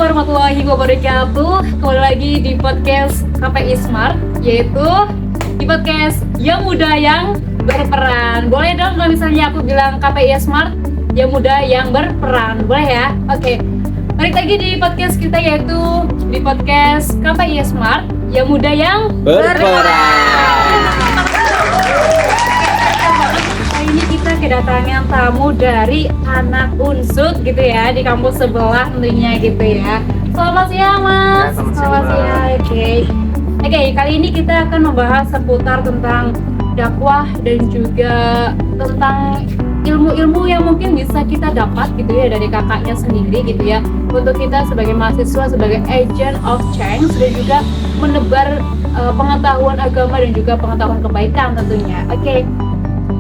warahmatullahi wabarakatuh. Kembali lagi di podcast KPI Smart, yaitu di podcast Yang Muda Yang Berperan. Boleh dong kalau misalnya aku bilang KPI Smart, Yang Muda Yang Berperan. Boleh ya? Oke. Balik lagi di podcast kita, yaitu di podcast KPI Smart, Yang Muda Yang Berperan. Kali ini kita kedatangan tamu dari anak unsut gitu ya, di kampus sebelah tentunya gitu ya. Selamat siang Mas. Ya, selamat siang. Oke, kali ini kita akan membahas seputar tentang dakwah dan juga tentang ilmu-ilmu yang mungkin bisa kita dapat gitu ya dari kakaknya sendiri gitu ya, untuk kita sebagai mahasiswa, sebagai agent of change dan juga menebar pengetahuan agama dan juga pengetahuan kebaikan tentunya. Oke.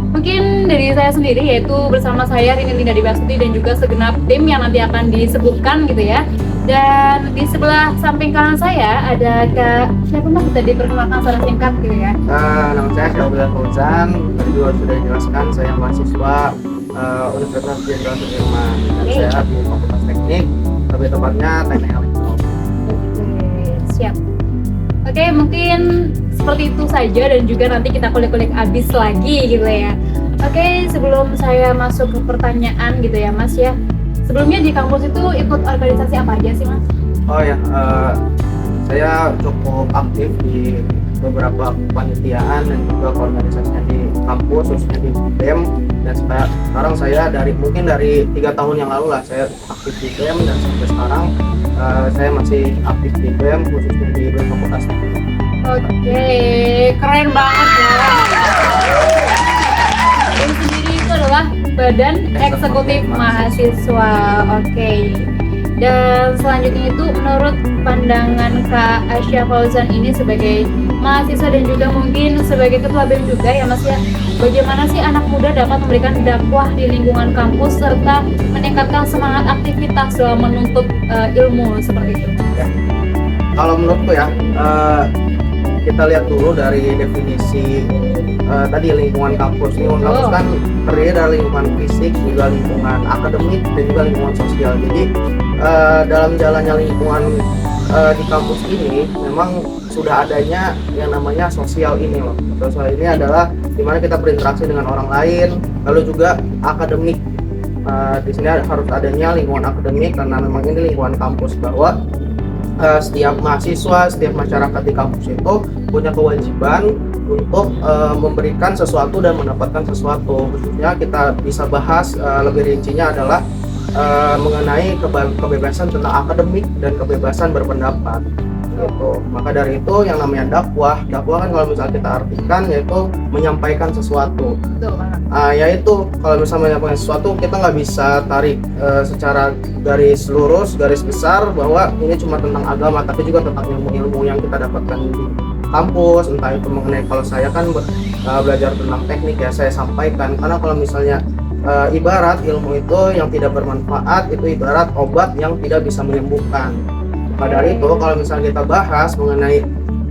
Mungkin dari saya sendiri, yaitu bersama saya Rini Linda Dibasuti dan juga segenap tim yang nanti akan disebutkan gitu ya. Dan di sebelah samping kanan saya ada Kak, siapa Mas, bisa diperkenalkan secara singkat gitu ya? Nama saya Syahbudin Fauzan. Tadi juga sudah dijelaskan, saya mahasiswa Universitas Jenderal Sudirman dan saya di Fakultas Teknik, lebih tepatnya Teknik Elektronik. Siap. Oke, mungkin seperti itu saja dan juga nanti kita kulik-kulik abis lagi gitu ya. Oke, sebelum saya masuk ke pertanyaan gitu ya Mas ya, sebelumnya di kampus itu ikut organisasi apa aja sih Mas? Oh ya, saya cukup aktif di beberapa kepanitiaan dan juga organisasinya di kampus, khususnya di BEM. Dan sekarang saya mungkin dari 3 tahun yang lalu lah saya aktif di BEM, dan sampai sekarang saya masih aktif di BEM, khususnya di BEM Fakultas Teknik. Oke, keren banget ya. BEM sendiri itu adalah Badan Eksekutif Mahasiswa. Oke. Dan selanjutnya itu menurut pandangan Kak Aisyah Fauzan ini sebagai mahasiswa dan juga mungkin sebagai ketua BEM juga ya Mas ya, bagaimana sih anak muda dapat memberikan dakwah di lingkungan kampus serta meningkatkan semangat aktivitas dalam menuntut ilmu seperti itu? Ya. Kalau menurutku ya, kita lihat dulu dari definisi tadi lingkungan kampus. Lingkungan kampus kan terdiri dari lingkungan fisik, juga lingkungan akademik, dan juga lingkungan sosial. Jadi dalam jalannya lingkungan di kampus ini memang sudah adanya yang namanya sosial ini loh. Sosial ini adalah dimana kita berinteraksi dengan orang lain, lalu juga akademik. Di sini harus adanya lingkungan akademik karena memang ini lingkungan kampus, bahwa setiap mahasiswa, setiap masyarakat di kampus itu punya kewajiban untuk memberikan sesuatu dan mendapatkan sesuatu. Khususnya kita bisa bahas lebih rincinya adalah mengenai kebebasan tentang akademik dan kebebasan berpendapat gitu. Maka dari itu yang namanya dakwah kan kalau misalnya kita artikan yaitu menyampaikan sesuatu. Yaitu kalau misalnya menyampaikan sesuatu, kita nggak bisa tarik secara garis lurus, garis besar bahwa ini cuma tentang agama, tapi juga tentang ilmu-ilmu yang kita dapatkan di kampus. Entah itu mengenai, kalau saya kan belajar tentang teknik ya, saya sampaikan. Karena kalau misalnya ibarat ilmu itu yang tidak bermanfaat, itu ibarat obat yang tidak bisa menyembuhkan. Maka dari itu kalau misalnya kita bahas mengenai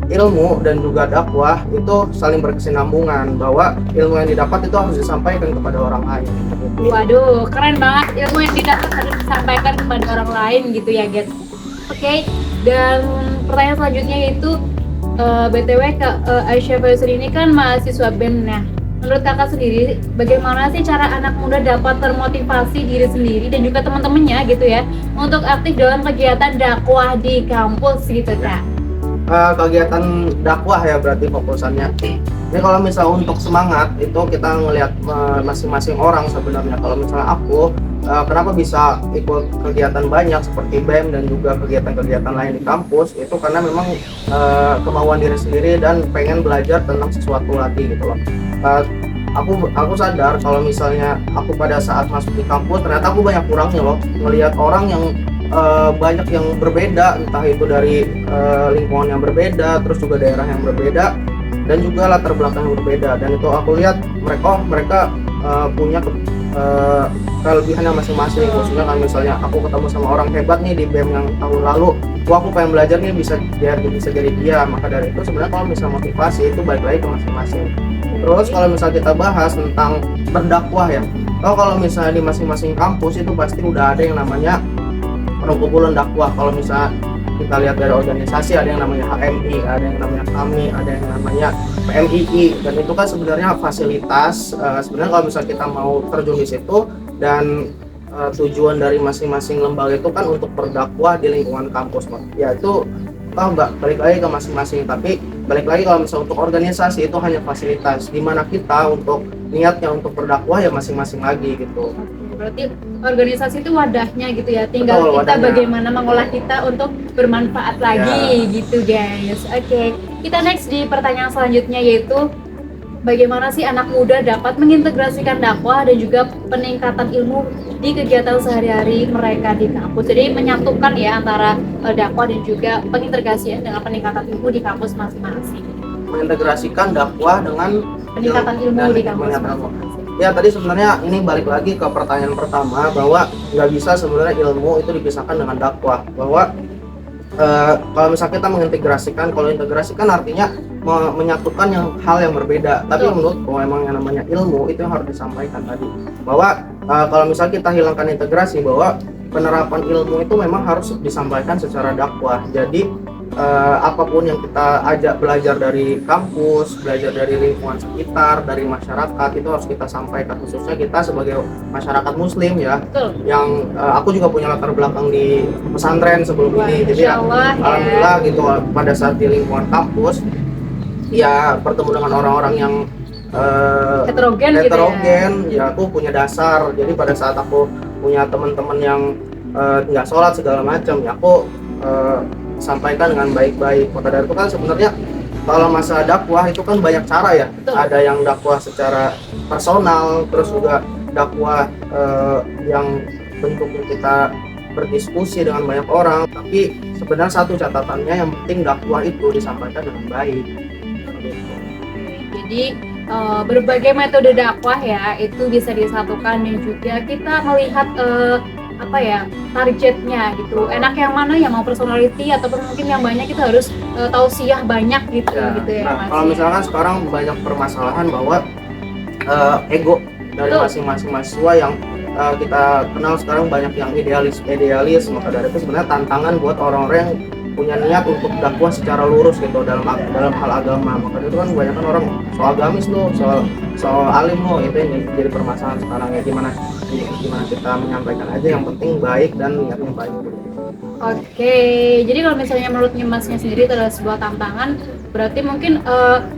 ilmu dan juga dakwah, itu saling berkesinambungan, bahwa ilmu yang didapat itu harus disampaikan kepada orang lain. Waduh, keren banget, ilmu yang didapat harus disampaikan kepada orang lain gitu ya guys. Oke, dan pertanyaan selanjutnya yaitu BTW Kak Aisyah Fauzan ini kan mahasiswa BEM. Nah, menurut kakak sendiri, bagaimana sih cara anak muda dapat termotivasi diri sendiri dan juga teman-temannya gitu ya untuk aktif dalam kegiatan dakwah di kampus gitu Kak? Kegiatan dakwah ya berarti fokusannya. Ini kalau misalnya untuk semangat itu kita ngelihat masing-masing orang sebenarnya. Kalau misalnya aku kenapa bisa ikut kegiatan banyak seperti BEM dan juga kegiatan-kegiatan lain di kampus, itu karena memang kemauan diri sendiri dan pengen belajar tentang sesuatu lagi gitu loh. Aku sadar kalau misalnya aku pada saat masuk di kampus ternyata aku banyak kurangnya loh, melihat orang yang banyak yang berbeda, entah itu dari lingkungan yang berbeda, terus juga daerah yang berbeda, dan juga latar belakang yang berbeda. Dan itu aku lihat mereka punya kelebihannya masing-masing. Khususnya kan misalnya aku ketemu sama orang hebat nih di BEM yang tahun lalu, aku pengen belajar nih bisa jadi dia. Maka dari itu sebenarnya kalau misalnya motivasi itu balik lagi ke masing-masing. Terus kalau misalnya kita bahas tentang berdakwah ya, kalau misalnya di masing-masing kampus itu pasti udah ada yang namanya perkumpulan dakwah. Kalau misalnya kita lihat dari organisasi, ada yang namanya HMI, ada yang namanya KAMI, ada yang namanya PMII, dan itu kan sebenarnya fasilitas. Sebenarnya kalau misalnya kita mau terjun di situ, dan tujuan dari masing-masing lembaga itu kan untuk berdakwah di lingkungan kampus, ya itu nggak balik lagi ke masing-masing, tapi balik lagi kalau misalnya untuk organisasi itu hanya fasilitas, dimana kita untuk niatnya untuk berdakwah ya masing-masing lagi gitu. Berarti organisasi itu wadahnya gitu ya, tinggal Betul, kita wadahnya. bagaimana mengolah kita untuk bermanfaat lagi gitu guys. Oke, kita next di pertanyaan selanjutnya, yaitu bagaimana sih anak muda dapat mengintegrasikan dakwah dan juga peningkatan ilmu di kegiatan sehari-hari mereka di kampus. Jadi menyatukan ya antara dakwah dan juga pengintegrasian dengan peningkatan ilmu di kampus masing-masing. Mengintegrasikan dakwah dengan Peningkatan ilmu dan di kampus peningkatan ilmu. masing-masing. Ya tadi sebenarnya ini balik lagi ke pertanyaan pertama, bahwa nggak bisa sebenarnya ilmu itu dipisahkan dengan dakwah. Bahwa kalau misalnya kita mengintegrasikan, kalau integrasikan artinya menyatukan hal yang berbeda. Tapi menurutku memang yang namanya ilmu itu yang harus disampaikan tadi. Bahwa kalau misalnya kita hilangkan integrasi, bahwa penerapan ilmu itu memang harus disampaikan secara dakwah. Jadi apapun yang kita ajak belajar dari kampus, belajar dari lingkungan sekitar, dari masyarakat, itu harus kita sampaikan, khususnya kita sebagai masyarakat muslim ya. Betul. Yang aku juga punya latar belakang di pesantren sebelum ini, jadi ya, alhamdulillah gitu pada saat di lingkungan kampus ya bertemu dengan orang-orang yang heterogen gitu ya aku punya dasar. Jadi pada saat aku punya teman-teman yang nggak sholat segala macam, ya aku sampaikan dengan baik-baik. Maka dari itu kan sebenarnya kalau masalah dakwah itu kan banyak cara ya. Betul. Ada yang dakwah secara personal, terus juga dakwah yang bentuknya kita berdiskusi dengan banyak orang. Tapi sebenarnya satu catatannya, yang penting dakwah itu disampaikan dengan baik. Jadi berbagai metode dakwah ya itu bisa disatukan, dan juga kita melihat targetnya gitu. Enak yang mana, yang mau personality ataupun mungkin yang banyak kita harus tausiah banyak gitu ya. Nah, kalau misalkan sekarang banyak permasalahan bahwa ego dari masing-masing mahasiswa yang kita kenal sekarang banyak yang idealis, maka dari itu sebenarnya tantangan buat orang-orang yang punya niat untuk dakwah secara lurus gitu dalam hal agama. Maka itu kan kebanyakan orang soal agamis loh, soal alim loh, itu yang jadi permasalahan sekarang ya. Gimana kita menyampaikan aja, yang penting baik dan niatnya baik. Oke, jadi kalau misalnya menurut Masnya sendiri itu adalah sebuah tantangan, berarti mungkin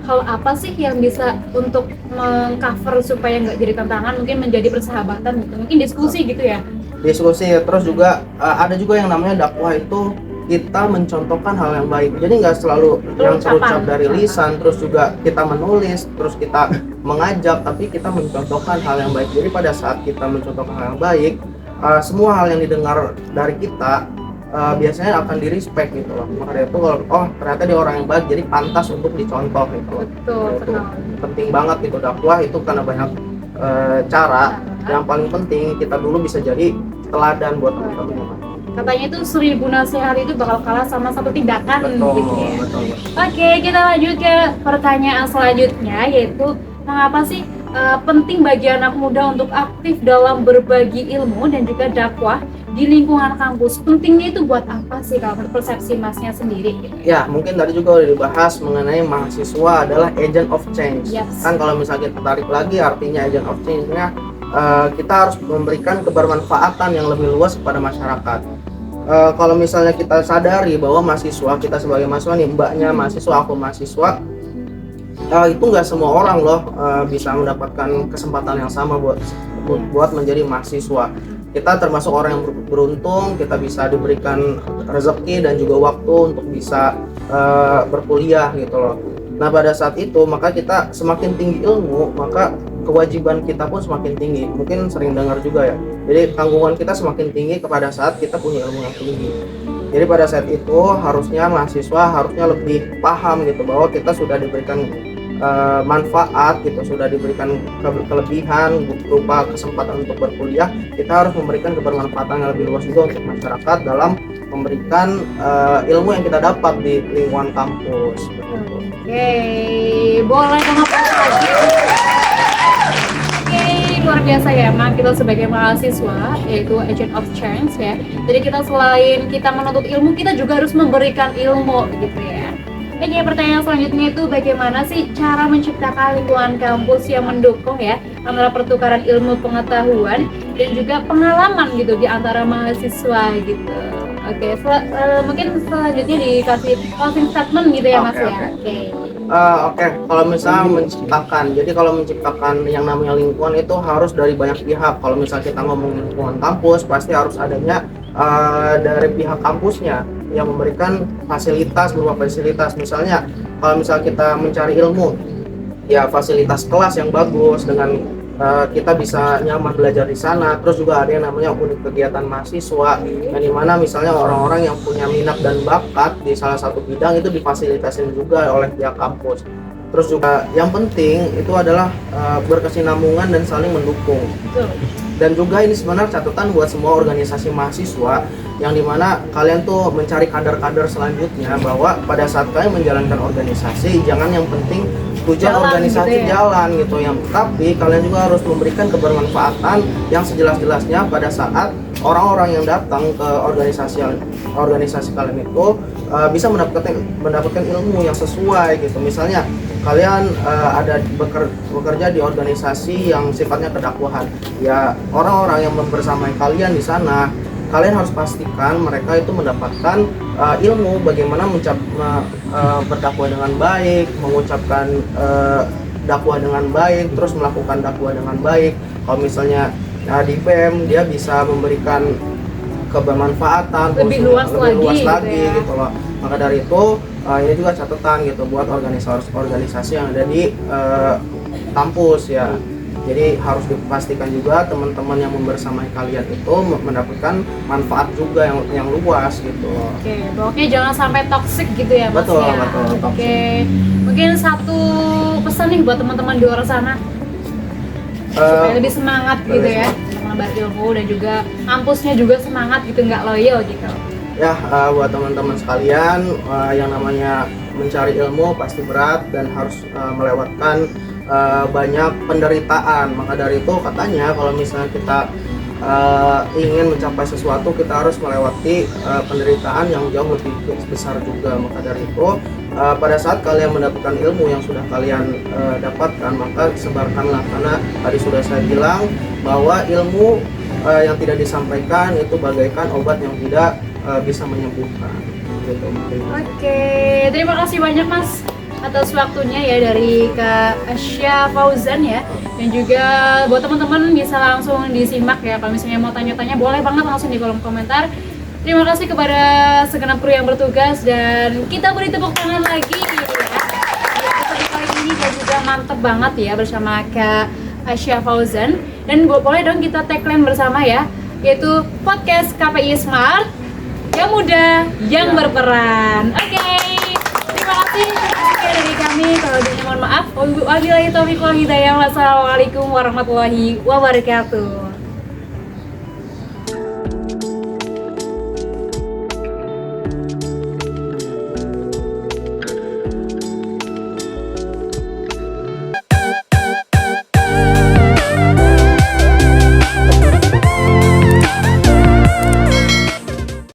hal apa sih yang bisa untuk mengcover supaya nggak jadi tantangan, mungkin menjadi persahabatan gitu, mungkin diskusi gitu ya? Diskusi, terus juga ada juga yang namanya dakwah itu kita mencontohkan hal yang baik. Jadi nggak selalu yang terucap dari lisan, terus juga kita menulis, terus kita mengajak, tapi kita mencontohkan hal yang baik. Jadi pada saat kita mencontohkan hal yang baik, semua hal yang didengar dari kita biasanya akan di-respect gitu loh. Maka itu kalau ternyata dia orang yang baik, jadi pantas untuk dicontoh gitu loh. Betul. Penting banget gitu dakwah itu karena banyak cara. Yang paling penting kita dulu bisa jadi teladan buat teman-teman. Katanya itu 1000 nasihat itu bakal kalah sama 1 tindakan. Betul. Oke, kita lanjut ke pertanyaan selanjutnya, yaitu mengapa sih penting bagi anak muda untuk aktif dalam berbagi ilmu dan juga dakwah di lingkungan kampus? Pentingnya itu buat apa sih kalau menurut persepsi Masnya sendiri? Ya, mungkin tadi juga udah dibahas mengenai mahasiswa adalah agent of change. Kan kalau misalnya kita tarik lagi artinya agent of change-nya, kita harus memberikan kebermanfaatan yang lebih luas kepada masyarakat. Kalau misalnya kita sadari bahwa mahasiswa, kita sebagai mahasiswa nih, mbaknya mahasiswa, aku mahasiswa, itu nggak semua orang loh bisa mendapatkan kesempatan yang sama buat menjadi mahasiswa. Kita termasuk orang yang beruntung, kita bisa diberikan rezeki dan juga waktu untuk bisa berkuliah gitu loh. Nah pada saat itu maka kita semakin tinggi ilmu, maka kewajiban kita pun semakin tinggi. Mungkin sering dengar juga ya, jadi tanggungan kita semakin tinggi kepada saat kita punya ilmu yang tinggi. Jadi pada saat itu harusnya mahasiswa harusnya lebih paham gitu bahwa kita sudah diberikan manfaat gitu, sudah diberikan kelebihan berupa kesempatan untuk berkuliah. Kita harus memberikan kebermanfaatan yang lebih luas juga untuk masyarakat dalam memberikan ilmu yang kita dapat di lingkungan kampus. Oke, boleh banget lagi. Oke, luar biasa ya emang kita sebagai mahasiswa, yaitu agent of change ya. Jadi kita selain kita menuntut ilmu, kita juga harus memberikan ilmu gitu ya. Oke, pertanyaan selanjutnya itu bagaimana sih cara menciptakan lingkungan kampus yang mendukung ya antara pertukaran ilmu pengetahuan dan juga pengalaman gitu di antara mahasiswa gitu. Oke, mungkin selanjutnya dikasih closing statement gitu ya Mas Oke, ya. oke. Oke. Oke, kalau misalnya menciptakan, jadi kalau menciptakan yang namanya lingkungan itu harus dari banyak pihak. Kalau misalnya kita ngomong lingkungan kampus, pasti harus adanya dari pihak kampusnya yang memberikan fasilitas berupa fasilitas. Misalnya, kalau misalnya kita mencari ilmu, ya fasilitas kelas yang bagus dengan kita bisa nyaman belajar di sana. Terus juga ada yang namanya unit kegiatan mahasiswa, yang dimana misalnya orang-orang yang punya minat dan bakat di salah satu bidang itu difasilitasin juga oleh pihak kampus. Terus juga yang penting itu adalah berkesinambungan dan saling mendukung. Betul. Dan juga ini sebenarnya catatan buat semua organisasi mahasiswa, yang dimana kalian tuh mencari kader-kader selanjutnya, bahwa pada saat kalian menjalankan organisasi, jangan yang penting tujuan Jalan organisasi gitu ya. jalan gitu, yang tapi kalian juga harus memberikan kebermanfaatan yang sejelas-jelasnya pada saat orang-orang yang datang ke organisasi kalian itu bisa mendapatkan ilmu yang sesuai gitu. Misalnya kalian ada bekerja di organisasi yang sifatnya kedakwahan, ya orang-orang yang bersamai kalian di sana, kalian harus pastikan mereka itu mendapatkan ilmu bagaimana berdakwah dengan baik, mengucapkan dakwah dengan baik, terus melakukan dakwah dengan baik. Kalau misalnya di BEM dia bisa memberikan kebermanfaatan Lebih luas lagi gitu ya. gitu loh. Maka dari itu ini juga catatan gitu buat organisasi yang ada di kampus ya. Jadi harus dipastikan juga teman-teman yang membersamai kalian itu mendapatkan manfaat juga yang luas gitu. Oke, jangan sampai toxic gitu ya Mas Betul, ya. betul, toxic. Oke, mungkin satu pesan nih buat teman-teman di luar sana supaya lebih semangat gitu lebih ya, mengemban ilmu, dan juga kampusnya juga semangat gitu, nggak loyo gitu. Ya, buat teman-teman sekalian, yang namanya mencari ilmu pasti berat dan harus melewatkan banyak penderitaan. Maka dari itu katanya kalau misalnya kita ingin mencapai sesuatu, kita harus melewati penderitaan yang jauh lebih besar juga. Maka dari itu pada saat kalian mendapatkan ilmu yang sudah kalian dapatkan, maka sebarkanlah, karena tadi sudah saya bilang bahwa ilmu yang tidak disampaikan itu bagaikan obat yang tidak bisa menyembuhkan gitu. Oke, terima kasih banyak Mas atas waktunya ya dari Kak Asya Fauzan ya, dan juga buat teman-teman bisa langsung disimak ya. Kalau misalnya mau tanya-tanya boleh banget langsung di kolom komentar. Terima kasih kepada segenap kru yang bertugas, dan kita beri tepuk tangan lagi ya. Episode kali ini juga mantep banget ya bersama Kak Asya Fauzan, dan boleh dong kita tagline bersama ya, yaitu podcast KPI Smart yang muda yang berperan. Oke, terima kasih dari kami. Kalau lebihnya mohon maaf. Wabillahi taufiq wal hidayah. Wassalamualaikum warahmatullahi wabarakatuh.